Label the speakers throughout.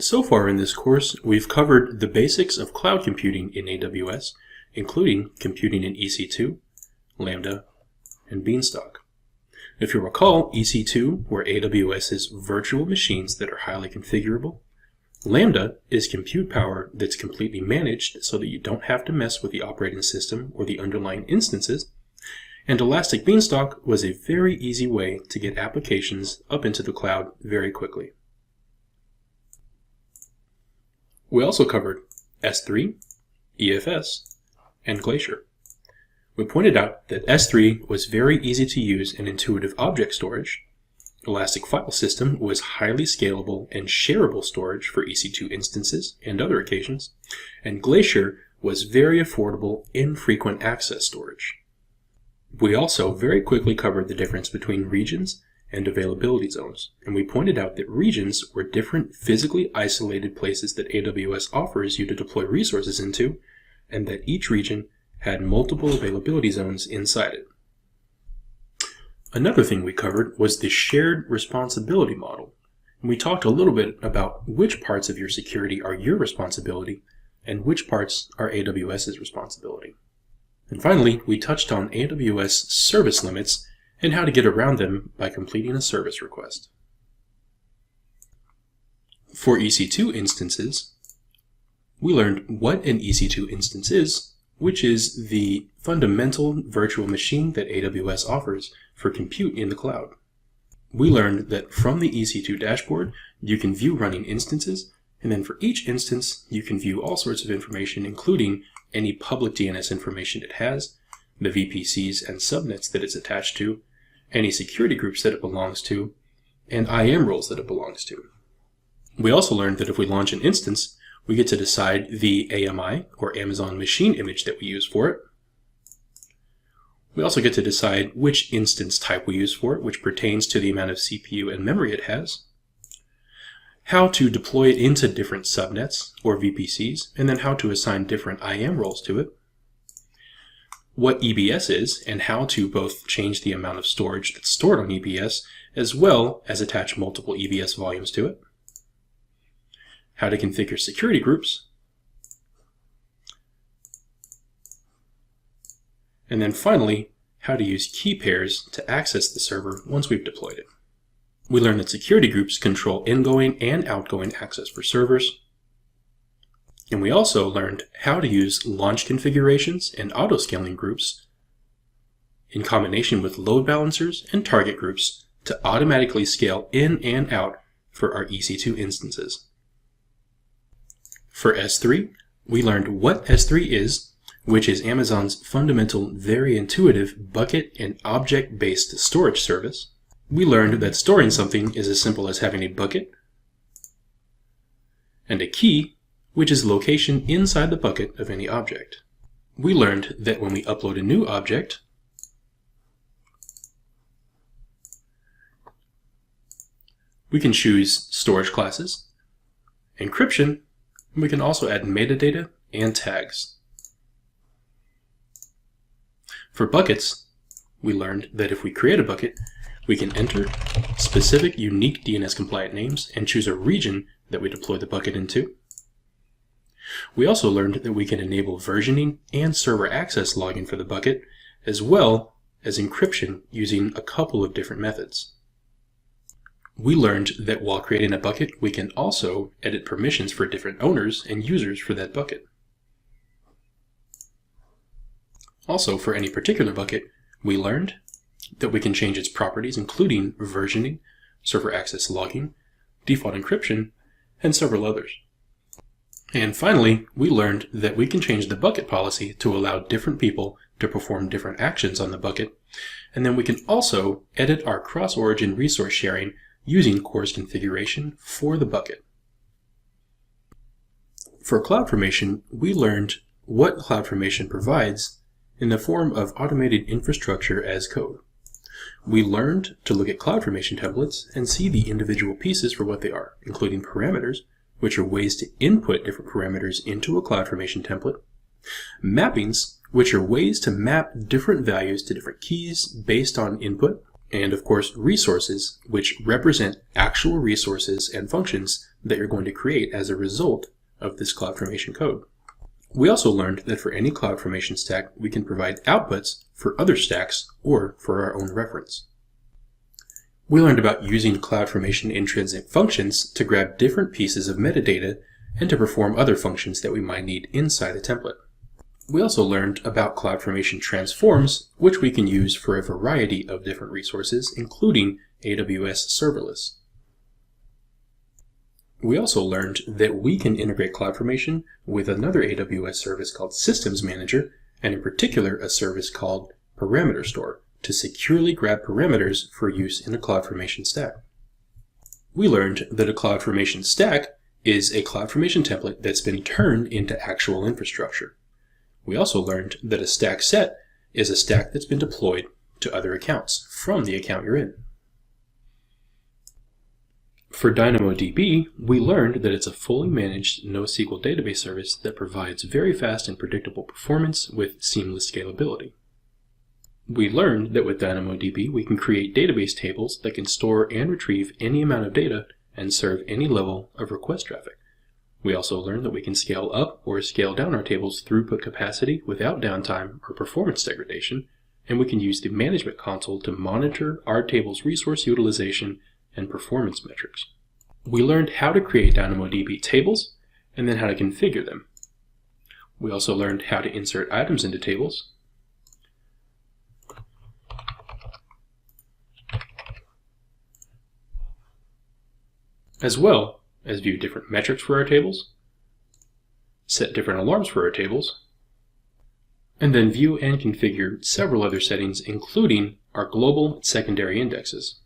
Speaker 1: So far in this course, we've covered the basics of cloud computing in AWS, including computing in EC2, Lambda, and Beanstalk. If you recall, EC2 were AWS's virtual machines that are highly configurable. Lambda is compute power that's completely managed so that you don't have to mess with the operating system or the underlying instances. And Elastic Beanstalk was a very easy way to get applications up into the cloud very quickly. We also covered S3, EFS, and Glacier. We pointed out that S3 was very easy to use and intuitive object storage. Elastic File System was highly scalable and shareable storage for EC2 instances and other occasions. And Glacier was very affordable, infrequent access storage. We also very quickly covered the difference between regions and availability zones, and we pointed out that regions were different physically isolated places that AWS offers you to deploy resources into, and that each region had multiple availability zones inside it. Another thing we covered was the shared responsibility model, and we talked a little bit about which parts of your security are your responsibility and which parts are AWS's responsibility. And finally, we touched on AWS service limits and how to get around them by completing a service request. For EC2 instances, we learned what an EC2 instance is, which is the fundamental virtual machine that AWS offers for compute in the cloud. We learned that from the EC2 dashboard, you can view running instances, and then for each instance, you can view all sorts of information, including any public DNS information it has, the VPCs and subnets that it's attached to, any security groups that it belongs to, and IAM roles that it belongs to. We also learned that if we launch an instance, we get to decide the AMI, or Amazon Machine Image, that we use for it. We also get to decide which instance type we use for it, which pertains to the amount of CPU and memory it has, how to deploy it into different subnets or VPCs, and then how to assign different IAM roles to it, what EBS is, and how to both change the amount of storage that's stored on EBS, as well as attach multiple EBS volumes to it, how to configure security groups, and then finally, how to use key pairs to access the server once we've deployed it. We learned that security groups control ingoing and outgoing access for servers. And we also learned how to use launch configurations and auto-scaling groups in combination with load balancers and target groups to automatically scale in and out for our EC2 instances. For S3, we learned what S3 is, which is Amazon's fundamental, very intuitive bucket and object-based storage service. We learned that storing something is as simple as having a bucket and a key, which is the location inside the bucket of any object. We learned that when we upload a new object, we can choose storage classes, encryption, and we can also add metadata and tags. For buckets, we learned that if we create a bucket, we can enter specific unique DNS compliant names and choose a region that we deploy the bucket into. We also learned that we can enable versioning and server access logging for the bucket, as well as encryption using a couple of different methods. We learned that while creating a bucket, we can also edit permissions for different owners and users for that bucket. Also, for any particular bucket, we learned that we can change its properties, including versioning, server access logging, default encryption, and several others. And finally, we learned that we can change the bucket policy to allow different people to perform different actions on the bucket, and then we can also edit our cross-origin resource sharing using CORS configuration for the bucket. For CloudFormation, we learned what CloudFormation provides in the form of automated infrastructure as code. We learned to look at CloudFormation templates and see the individual pieces for what they are, including parameters, which are ways to input different parameters into a CloudFormation template, mappings, which are ways to map different values to different keys based on input, and of course resources, which represent actual resources and functions that you're going to create as a result of this CloudFormation code. We also learned that for any CloudFormation stack, we can provide outputs for other stacks or for our own reference. We learned about using CloudFormation intrinsic functions to grab different pieces of metadata and to perform other functions that we might need inside a template. We also learned about CloudFormation transforms, which we can use for a variety of different resources, including AWS serverless. We also learned that we can integrate CloudFormation with another AWS service called Systems Manager, and in particular a service called Parameter Store, to securely grab parameters for use in a CloudFormation stack. We learned that a CloudFormation stack is a CloudFormation template that's been turned into actual infrastructure. We also learned that a stack set is a stack that's been deployed to other accounts from the account you're in. For DynamoDB, we learned that it's a fully managed NoSQL database service that provides very fast and predictable performance with seamless scalability. We learned that with DynamoDB, we can create database tables that can store and retrieve any amount of data and serve any level of request traffic. We also learned that we can scale up or scale down our tables' throughput capacity without downtime or performance degradation, and we can use the management console to monitor our tables' resource utilization and performance metrics. We learned how to create DynamoDB tables and then how to configure them. We also learned how to insert items into tables, as well as view different metrics for our tables, set different alarms for our tables, and then view and configure several other settings, including our global secondary indexes.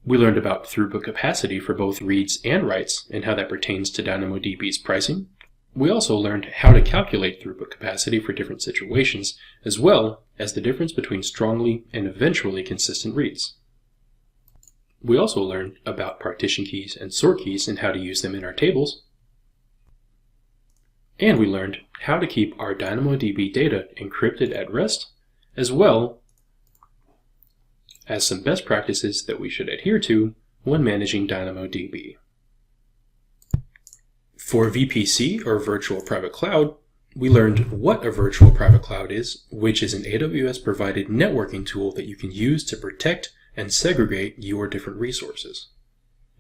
Speaker 1: We learned about throughput capacity for both reads and writes and how that pertains to DynamoDB's pricing. We also learned how to calculate throughput capacity for different situations, as well as the difference between strongly and eventually consistent reads. We also learned about partition keys and sort keys and how to use them in our tables. And we learned how to keep our DynamoDB data encrypted at rest, as well as some best practices that we should adhere to when managing DynamoDB. For VPC, or Virtual Private Cloud, we learned what a virtual private cloud is, which is an AWS-provided networking tool that you can use to protect and segregate your different resources.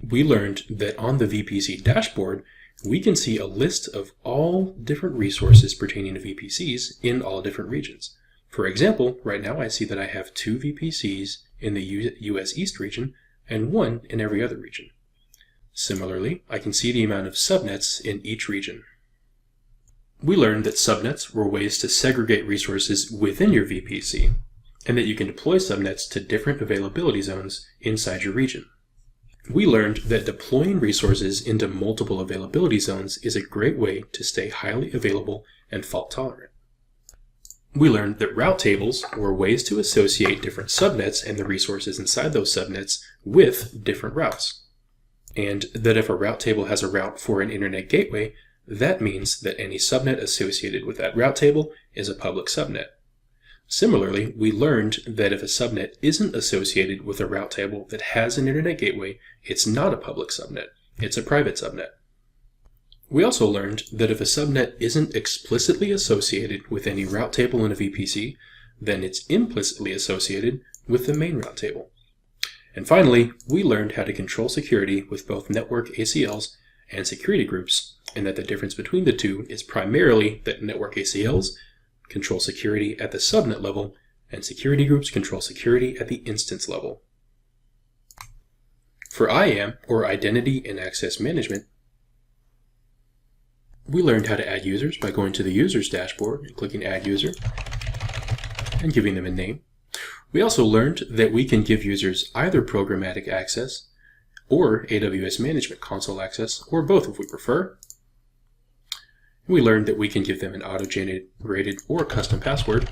Speaker 1: We learned that on the VPC dashboard, we can see a list of all different resources pertaining to VPCs in all different regions. For example, right now I see that I have 2 VPCs in the US East region and 1 in every other region. Similarly, I can see the amount of subnets in each region. We learned that subnets were ways to segregate resources within your VPC, and that you can deploy subnets to different availability zones inside your region. We learned that deploying resources into multiple availability zones is a great way to stay highly available and fault tolerant. We learned that route tables were ways to associate different subnets and the resources inside those subnets with different routes. And that if a route table has a route for an internet gateway, that means that any subnet associated with that route table is a public subnet. Similarly, we learned that if a subnet isn't associated with a route table that has an internet gateway, it's not a public subnet, it's a private subnet. We also learned that if a subnet isn't explicitly associated with any route table in a VPC, then it's implicitly associated with the main route table. And finally, we learned how to control security with both network ACLs and security groups, and that the difference between the two is primarily that network ACLs control security at the subnet level, and security groups control security at the instance level. For IAM, or Identity and Access Management, we learned how to add users by going to the Users dashboard and clicking Add User and giving them a name. We also learned that we can give users either programmatic access or AWS Management Console access, or both if we prefer. We learned that we can give them an auto-generated or custom password.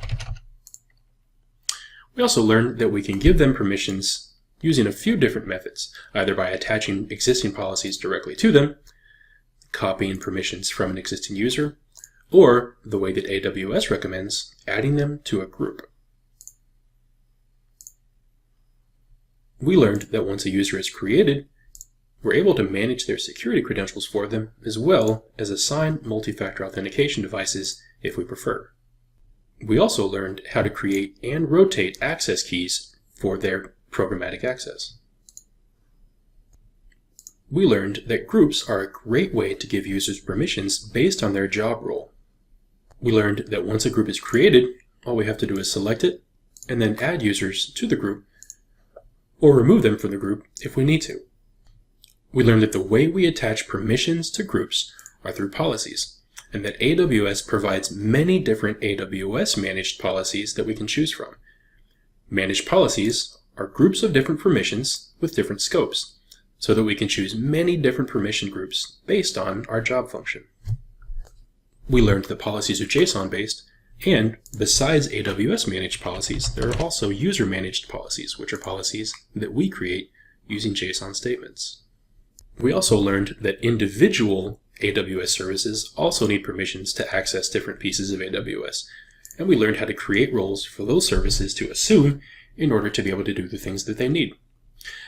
Speaker 1: We also learned that we can give them permissions using a few different methods, either by attaching existing policies directly to them, copying permissions from an existing user, or the way that AWS recommends, adding them to a group. We learned that once a user is created, we're able to manage their security credentials for them, as well as assign multi-factor authentication devices if we prefer. We also learned how to create and rotate access keys for their programmatic access. We learned that groups are a great way to give users permissions based on their job role. We learned that once a group is created, all we have to do is select it and then add users to the group or remove them from the group if we need to. We learned that the way we attach permissions to groups are through policies, and that AWS provides many different AWS managed policies that we can choose from. Managed policies are groups of different permissions with different scopes, so that we can choose many different permission groups based on our job function. We learned that policies are JSON-based, and besides AWS managed policies, there are also user managed policies, which are policies that we create using JSON statements. We also learned that individual AWS services also need permissions to access different pieces of AWS, and we learned how to create roles for those services to assume in order to be able to do the things that they need.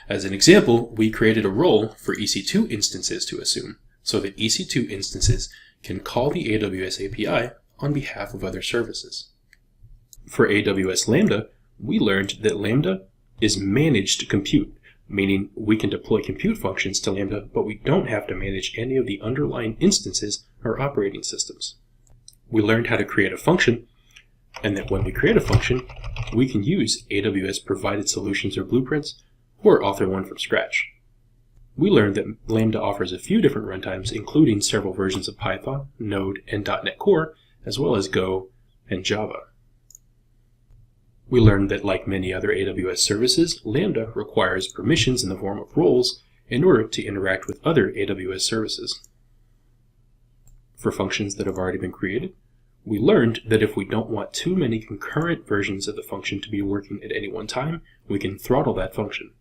Speaker 1: As an example, we created a role for EC2 instances to assume, so that EC2 instances can call the AWS API on behalf of other services. For AWS Lambda, we learned that Lambda is managed compute, meaning we can deploy compute functions to Lambda, but we don't have to manage any of the underlying instances or operating systems. We learned how to create a function, and that when we create a function, we can use AWS provided solutions or blueprints, or author one from scratch. We learned that Lambda offers a few different runtimes, including several versions of Python, Node, and .NET Core, as well as Go and Java. We learned that, like many other AWS services, Lambda requires permissions in the form of roles in order to interact with other AWS services. For functions that have already been created, we learned that if we don't want too many concurrent versions of the function to be working at any one time, we can throttle that function.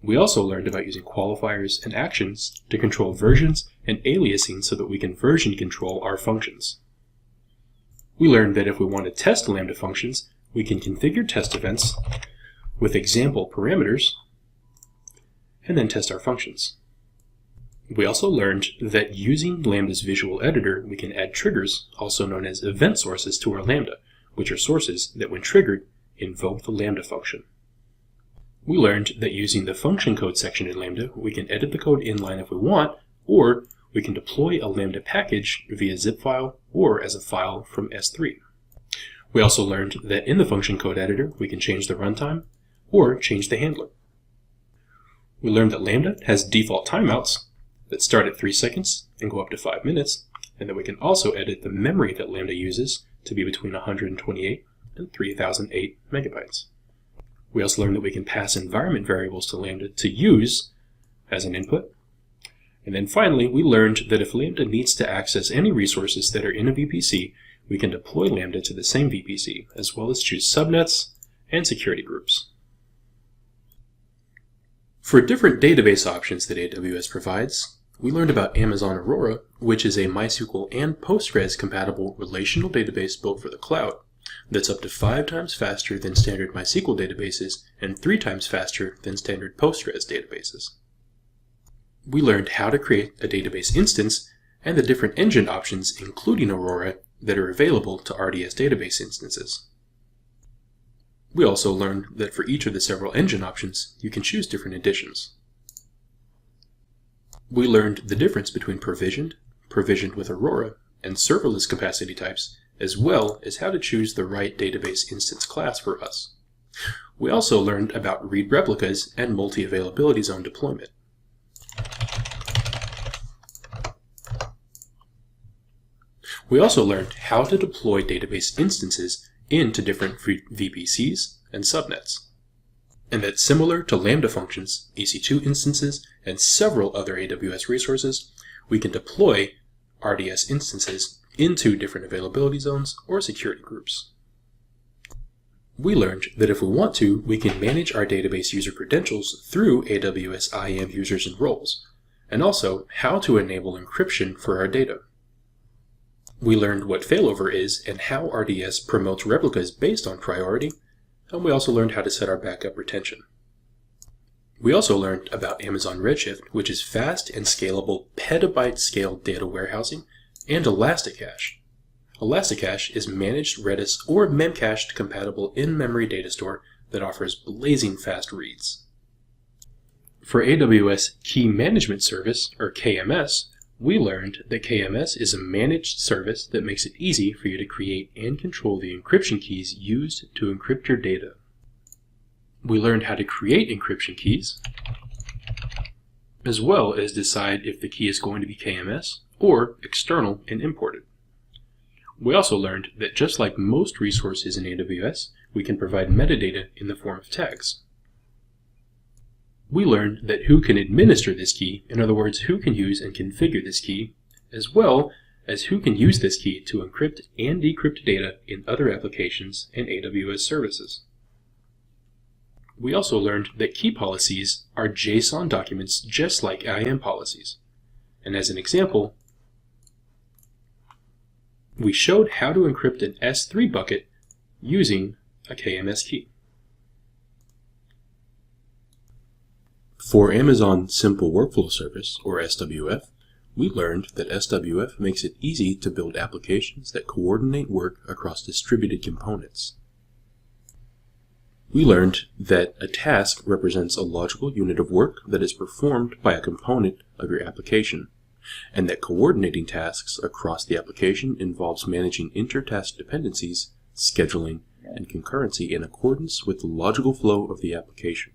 Speaker 1: We also learned about using qualifiers and actions to control versions and aliasing so that we can version control our functions. We learned that if we want to test Lambda functions, we can configure test events with example parameters and then test our functions. We also learned that using Lambda's visual editor, we can add triggers, also known as event sources, to our Lambda, which are sources that, when triggered, invoke the Lambda function. We learned that using the function code section in Lambda, we can edit the code inline if we want, or we can deploy a Lambda package via zip file or as a file from S3. We also learned that in the function code editor, we can change the runtime or change the handler. We learned that Lambda has default timeouts that start at 3 seconds and go up to 5 minutes, and that we can also edit the memory that Lambda uses to be between 128 and 3008 megabytes. We also learned that we can pass environment variables to Lambda to use as an input. And then finally, we learned that if Lambda needs to access any resources that are in a VPC, we can deploy Lambda to the same VPC, as well as choose subnets and security groups. For different database options that AWS provides, we learned about Amazon Aurora, which is a MySQL and Postgres compatible relational database built for the cloud that's up to 5 times faster than standard MySQL databases and 3 times faster than standard Postgres databases. We learned how to create a database instance and the different engine options, including Aurora, that are available to RDS database instances. We also learned that for each of the several engine options, you can choose different editions. We learned the difference between provisioned with Aurora, and serverless capacity types, as well as how to choose the right database instance class for us. We also learned about read replicas and multi-availability zone deployment. We also learned how to deploy database instances into different VPCs and subnets, and that similar to Lambda functions, EC2 instances, and several other AWS resources, we can deploy RDS instances into different availability zones or security groups. We learned that if we want to, we can manage our database user credentials through AWS IAM users and roles, and also how to enable encryption for our data. We learned what failover is and how RDS promotes replicas based on priority, and we also learned how to set our backup retention. We also learned about Amazon Redshift, which is fast and scalable petabyte-scale data warehousing, and Elasticache. Elasticache is managed Redis or Memcached compatible in-memory data store that offers blazing fast reads. For AWS Key Management Service, or KMS, we learned that KMS is a managed service that makes it easy for you to create and control the encryption keys used to encrypt your data. We learned how to create encryption keys, as well as decide if the key is going to be KMS or external and imported. We also learned that just like most resources in AWS, we can provide metadata in the form of tags. We learned that who can administer this key, in other words, who can use and configure this key, as well as who can use this key to encrypt and decrypt data in other applications and AWS services. We also learned that key policies are JSON documents just like IAM policies. And as an example, we showed how to encrypt an S3 bucket using a KMS key. For Amazon Simple Workflow Service, or SWF, we learned that SWF makes it easy to build applications that coordinate work across distributed components. We learned that a task represents a logical unit of work that is performed by a component of your application, and that coordinating tasks across the application involves managing inter-task dependencies, scheduling, and concurrency in accordance with the logical flow of the application.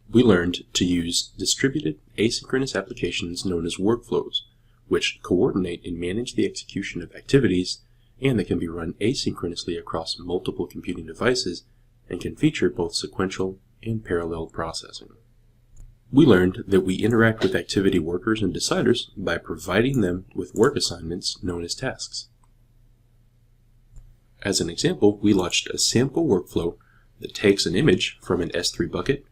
Speaker 1: We learned to use distributed asynchronous applications known as workflows, which coordinate and manage the execution of activities and that can be run asynchronously across multiple computing devices and can feature both sequential and parallel processing. We learned that we interact with activity workers and deciders by providing them with work assignments known as tasks. As an example, we launched a sample workflow that takes an image from an S3 bucket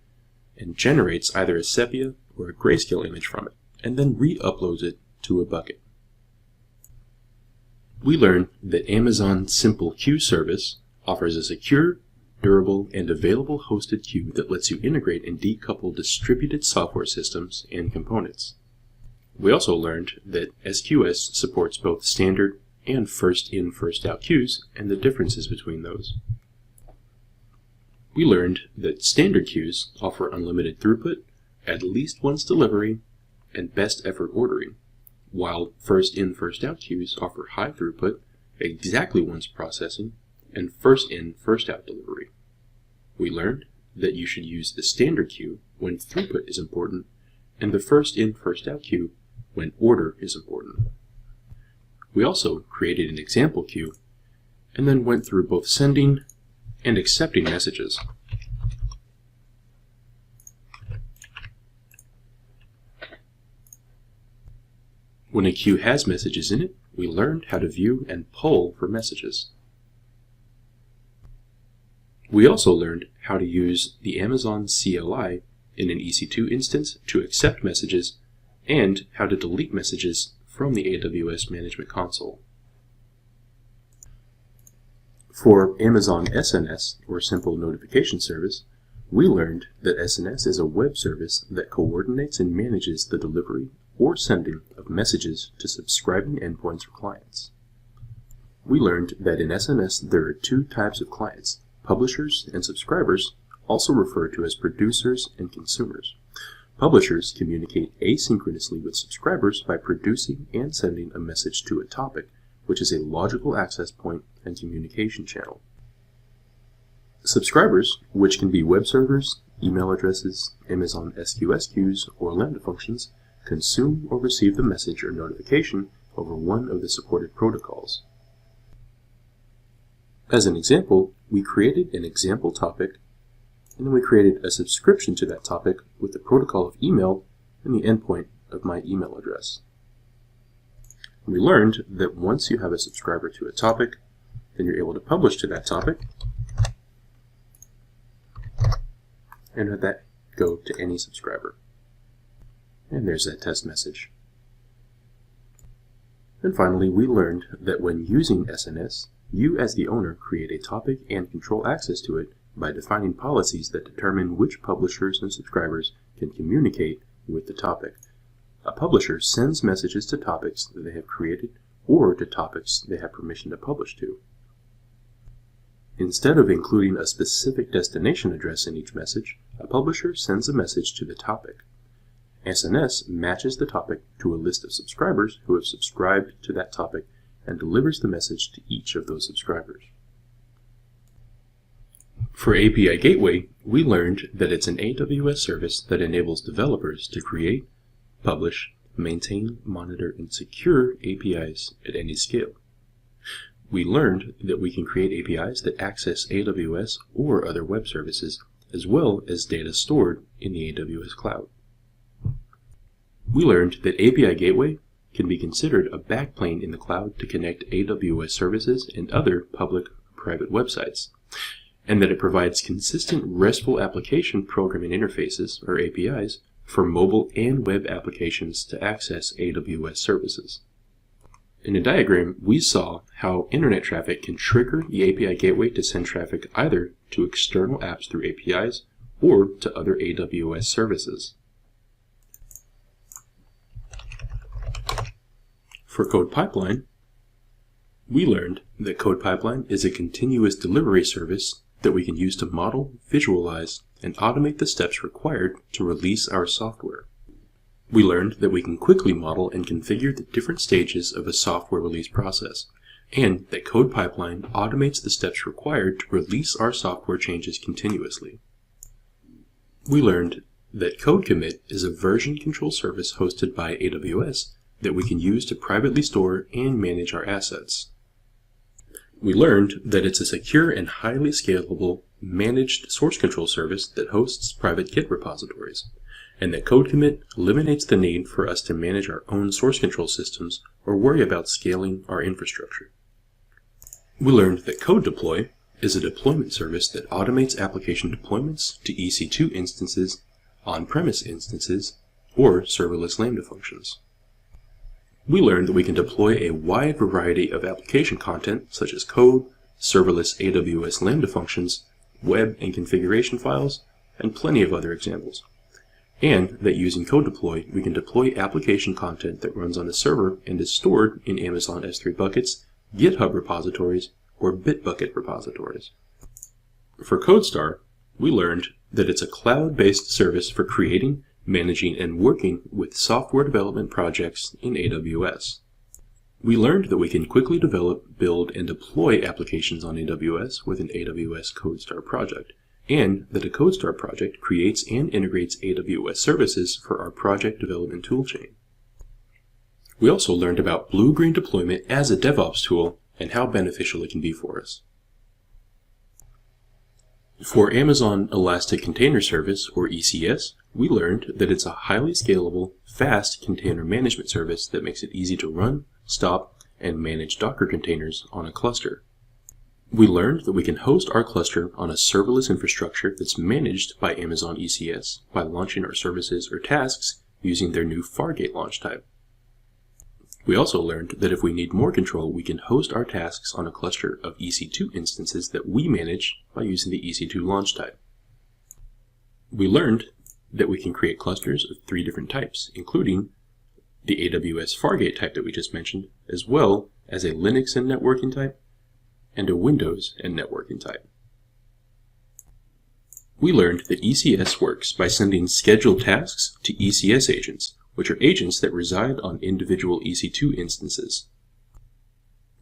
Speaker 1: and generates either a sepia or a grayscale image from it, and then re-uploads it to a bucket. We learned that Amazon Simple Queue Service offers a secure, durable, and available hosted queue that lets you integrate and decouple distributed software systems and components. We also learned that SQS supports both standard and first-in, first-out queues and the differences between those. We learned that standard queues offer unlimited throughput, at least once delivery, and best effort ordering, while first-in, first-out queues offer high throughput, exactly once processing, and first-in, first-out delivery. We learned that you should use the standard queue when throughput is important, and the first-in, first-out queue when order is important. We also created an example queue, and then went through both sending and accepting messages. When a queue has messages in it, we learned how to view and poll for messages. We also learned how to use the Amazon CLI in an EC2 instance to accept messages and how to delete messages from the AWS Management Console. For Amazon SNS, or Simple Notification Service, we learned that SNS is a web service that coordinates and manages the delivery or sending of messages to subscribing endpoints or clients. We learned that in SNS there are two types of clients, publishers and subscribers, also referred to as producers and consumers. Publishers communicate asynchronously with subscribers by producing and sending a message to a topic, which is a logical access point and communication channel. Subscribers, which can be web servers, email addresses, Amazon SQS queues, or Lambda functions, consume or receive the message or notification over one of the supported protocols. As an example, we created an example topic, and then we created a subscription to that topic with the protocol of email and the endpoint of my email address. We learned that once you have a subscriber to a topic, then you're able to publish to that topic, and let that go to any subscriber. And there's that test message. And finally, we learned that when using SNS, you as the owner create a topic and control access to it by defining policies that determine which publishers and subscribers can communicate with the topic. A publisher sends messages to topics that they have created or to topics they have permission to publish to. Instead of including a specific destination address in each message, a publisher sends a message to the topic. SNS matches the topic to a list of subscribers who have subscribed to that topic and delivers the message to each of those subscribers. For API Gateway, we learned that it's an AWS service that enables developers to create, publish, maintain, monitor, and secure APIs at any scale. We learned that we can create APIs that access AWS or other web services, as well as data stored in the AWS cloud. We learned that API Gateway can be considered a backplane in the cloud to connect AWS services and other public or private websites, and that it provides consistent RESTful application programming interfaces, or APIs, for mobile and web applications to access AWS services. In a diagram, we saw how internet traffic can trigger the API Gateway to send traffic either to external apps through APIs or to other AWS services. For Code Pipeline, we learned that Code Pipeline is a continuous delivery service that we can use to model, visualize, and automate the steps required to release our software. We learned that we can quickly model and configure the different stages of a software release process, and that Code Pipeline automates the steps required to release our software changes continuously. We learned that Code Commit is a version control service hosted by AWS that we can use to privately store and manage our assets. We learned that it's a secure and highly scalable managed source control service that hosts private Git repositories, and that Code Commit eliminates the need for us to manage our own source control systems or worry about scaling our infrastructure. We learned that Code Deploy is a deployment service that automates application deployments to EC2 instances, on-premise instances, or serverless Lambda functions. We learned that we can deploy a wide variety of application content such as code, serverless AWS Lambda functions, web and configuration files, and plenty of other examples. And that using Code Deploy, we can deploy application content that runs on a server and is stored in Amazon S3 buckets, GitHub repositories, or Bitbucket repositories. For CodeStar, we learned that it's a cloud-based service for creating, managing, and working with software development projects in AWS. We learned that we can quickly develop, build, and deploy applications on AWS with an AWS CodeStar project, and that a CodeStar project creates and integrates AWS services for our project development toolchain. We also learned about blue-green deployment as a DevOps tool and how beneficial it can be for us. For Amazon Elastic Container Service, or ECS, we learned that it's a highly scalable, fast container management service that makes it easy to run, stop, and manage Docker containers on a cluster. We learned that we can host our cluster on a serverless infrastructure that's managed by Amazon ECS by launching our services or tasks using their new Fargate launch type. We also learned that if we need more control, we can host our tasks on a cluster of EC2 instances that we manage by using the EC2 launch type. We learned that we can create clusters of 3 different types, including the AWS Fargate type that we just mentioned, as well as a Linux and networking type, and a Windows and networking type. We learned that ECS works by sending scheduled tasks to ECS agents, which are agents that reside on individual EC2 instances.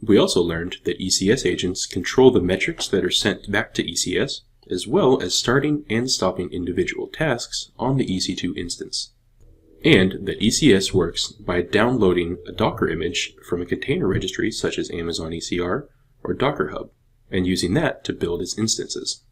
Speaker 1: We also learned that ECS agents control the metrics that are sent back to ECS, as well as starting and stopping individual tasks on the EC2 instance. And that ECS works by downloading a Docker image from a container registry such as Amazon ECR or Docker Hub, and using that to build its instances.